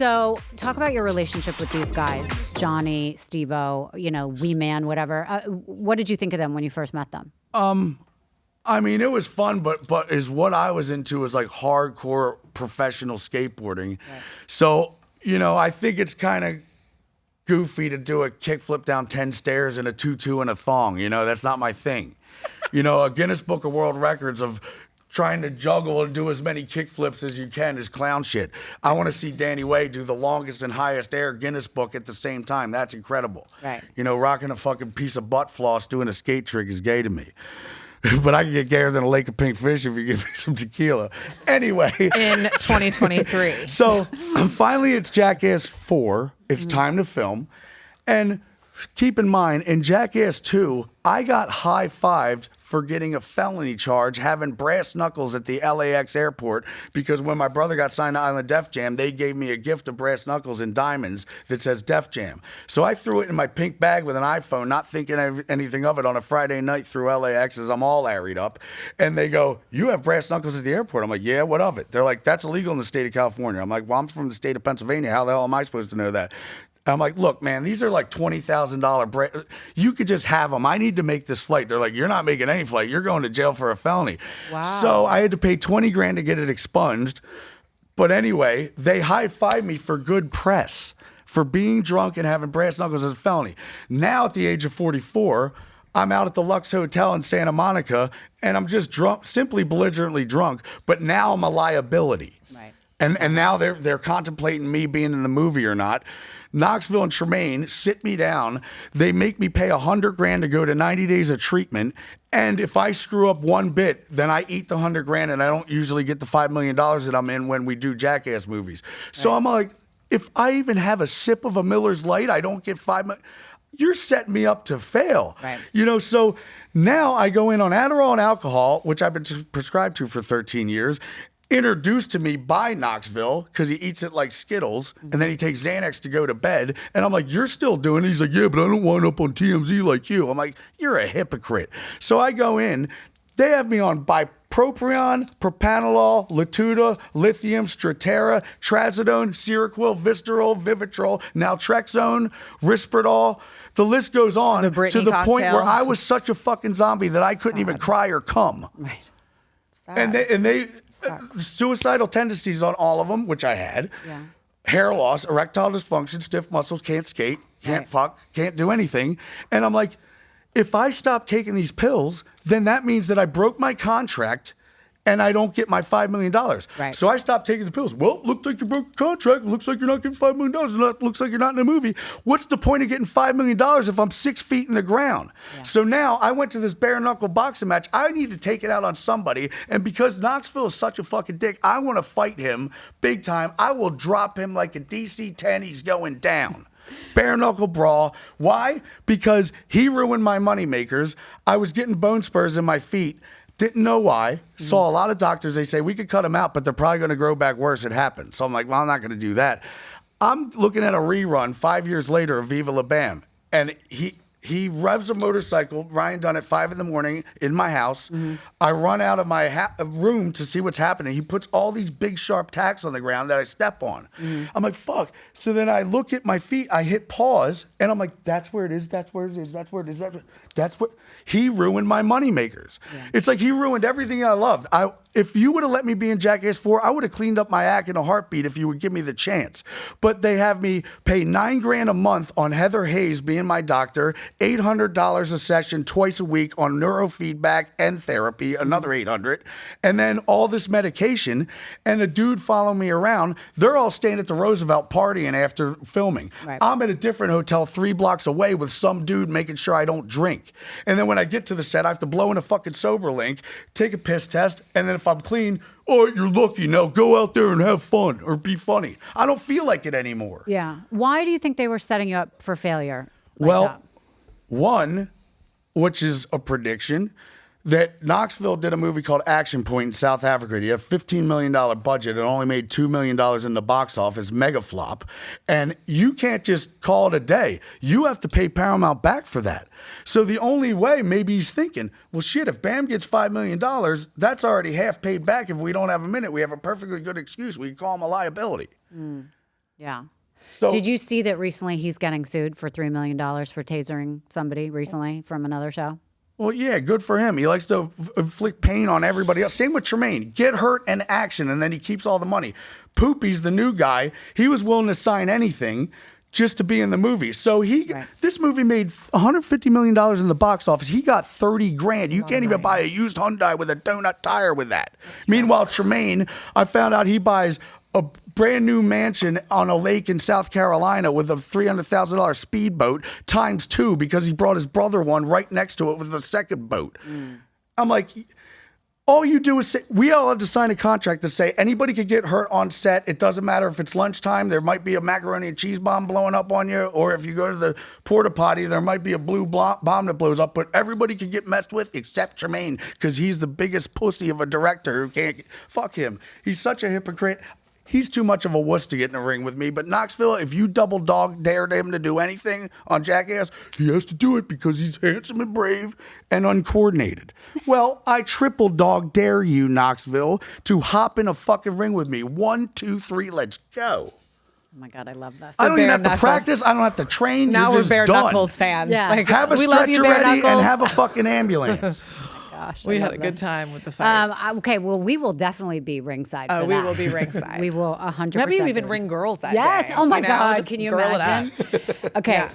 So talk about your relationship with these guys, Johnny, Steve-O, Wee Man, whatever. What did you think of them when you first met them? I mean, it was fun, but is what I was into was like hardcore professional skateboarding. Right. So, I think it's kind of goofy to do a kickflip down 10 stairs in a tutu and a thong. That's not my thing. A Guinness Book of World Records of trying to juggle and do as many kickflips as you can is clown shit. I want to see Dannii Way do the longest and highest air Guinness book at the same time. That's incredible. Right. Rocking a fucking piece of butt floss doing a skate trick is gay to me. But I can get gayer than a lake of pink fish if you give me some tequila. Anyway. In 2023. So finally it's Jackass 4. It's time to film. And keep in mind, in Jackass 2, I got high-fived for getting a felony charge, having brass knuckles at the LAX airport, because when my brother got signed to Island Def Jam, they gave me a gift of brass knuckles and diamonds that says Def Jam. So I threw it in my pink bag with an iPhone, not thinking anything of it, on a Friday night through LAX as I'm all airied up. And they go, "You have brass knuckles at the airport." I'm like, "Yeah, what of it?" They're like, "That's illegal in the state of California." I'm like, "Well, I'm from the state of Pennsylvania. How the hell am I supposed to know that?" I'm like, "Look, man, these are like $20,000. You could just have them. I need to make this flight." They're like, "You're not making any flight. You're going to jail for a felony." Wow. So I had to pay 20 grand to get it expunged. But anyway, they high-fived me for good press, for being drunk and having brass knuckles as a felony. Now at the age of 44, I'm out at the Lux Hotel in Santa Monica, and I'm just drunk, simply belligerently drunk. But now I'm a liability. Right. And now they're contemplating me being in the movie or not. Knoxville and Tremaine sit me down. They make me pay $100 grand to go to 90 days of treatment. And if I screw up one bit, then I eat the $100 grand, and I don't usually get the $5 million that I'm in when we do Jackass movies. So right. I'm like, if I even have a sip of a Miller's Light, I don't get $5 million. You're setting me up to fail. Right. So now I go in on Adderall and alcohol, which I've been prescribed to for 13 years. Introduced to me by Knoxville because he eats it like Skittles, and then he takes Xanax to go to bed. And I'm like, "You're still doing it?" He's like, "Yeah, but I don't wind up on TMZ like you." I'm like, "You're a hypocrite." So I go in. They have me on bupropion, propanolol, Latuda, lithium, Strattera, Trazodone, Seroquel, Vistarol, Vivitrol, Naltrexone, Risperdal. The list goes on to the point where I was such a fucking zombie that I couldn't even cry or come. Right. And they suicidal tendencies on all of them, which I had. Yeah. Hair loss, erectile dysfunction, stiff muscles, can't skate, can't fuck, can't do anything. And I'm like, if I stop taking these pills, then that means that I broke my contract and I don't get my $5 million. Right. So I stopped taking the pills. Well, looks like you broke your contract. Looks like you're not getting $5 million. Looks like you're not in a movie. What's the point of getting $5 million if I'm 6 feet in the ground? Yeah. So now I went to this bare knuckle boxing match. I need to take it out on somebody. And because Knoxville is such a fucking dick, I want to fight him big time. I will drop him like a DC-10. He's going down. Bare knuckle brawl. Why? Because he ruined my money makers. I was getting bone spurs in my feet. Didn't know why. Saw a lot of doctors. They say, we could cut them out, but they're probably going to grow back worse. It happened. So I'm like, well, I'm not going to do that. I'm looking at a rerun 5 years later of Viva La Bam. And he revs a motorcycle. Ryan done at 5 a.m. in my house. I run out of my room to see what's happening. He puts all these big sharp tacks on the ground that I step on. I'm like, fuck. So then I look at my feet. I hit pause, and I'm like, that's where it is. That's where it is. That's where it is. That's what he ruined my money makers. Yeah. It's like he ruined everything I loved. If you would have let me be in Jackass 4, I would have cleaned up my act in a heartbeat if you would give me the chance. But they have me pay $9 grand a month on Heather Hayes being my doctor, $800 a session twice a week on neurofeedback and therapy, another $800, and then all this medication, and a dude following me around. They're all staying at the Roosevelt partying after filming. Right. I'm at a different hotel 3 blocks away with some dude making sure I don't drink. And then when I get to the set, I have to blow in a fucking sober link, take a piss test, and then if I'm clean, oh, you're lucky. Now go out there and have fun or be funny. I don't feel like it anymore. Yeah. Why do you think they were setting you up for failure? One, which is a prediction, that Knoxville did a movie called Action Point in South Africa. He had a $15 million budget and only made $2 million in the box office, mega flop. And you can't just call it a day. You have to pay Paramount back for that. So the only way, maybe he's thinking, well, shit, if Bam gets $5 million, that's already half paid back. If we don't have a minute, we have a perfectly good excuse. We can call him a liability. Yeah. So, Did you see that recently he's getting sued for $3 million for tasering somebody recently from another show? Well, yeah, good for him. He likes to inflict pain on everybody else. Same with Tremaine. Get hurt and action, and then he keeps all the money. Poopy's the new guy. He was willing to sign anything just to be in the movie. So this movie made $150 million in the box office. He got 30 grand. You can't even buy a used Hyundai with a donut tire with that. Meanwhile, Tremaine, I found out he buys a brand new mansion on a lake in South Carolina with a $300,000 speedboat times 2 because he brought his brother one right next to it with a second boat. I'm like, all you do is say, we all had to sign a contract that say anybody could get hurt on set. It doesn't matter if it's lunchtime, there might be a macaroni and cheese bomb blowing up on you, or if you go to the porta potty, there might be a blue bomb that blows up, but everybody could get messed with except Tremaine because he's the biggest pussy of a director who can't, fuck him. He's such a hypocrite. He's too much of a wuss to get in the ring with me. But Knoxville, if you double dog dared him to do anything on Jackass, he has to do it because he's handsome and brave and uncoordinated. Well, I triple dog dare you, Knoxville, to hop in a fucking ring with me. 1, 2, 3, let's go. Oh my God, I love this. I don't even have to Knuckles. practice. I don't have to train. Now You're we're just bare done. knuckles fans. Yeah. Like, Have a we love you, stretcher bare ready knuckles. and have a fucking ambulance. Gosh, We I had love a good this. time with the fight. Okay, well, we will definitely be ringside. For We that. will be ringside. We will 100%. Maybe we even be. ring girls that Yes. day. Oh my you know, God. just Can you girl it imagine? up. Okay. Yeah.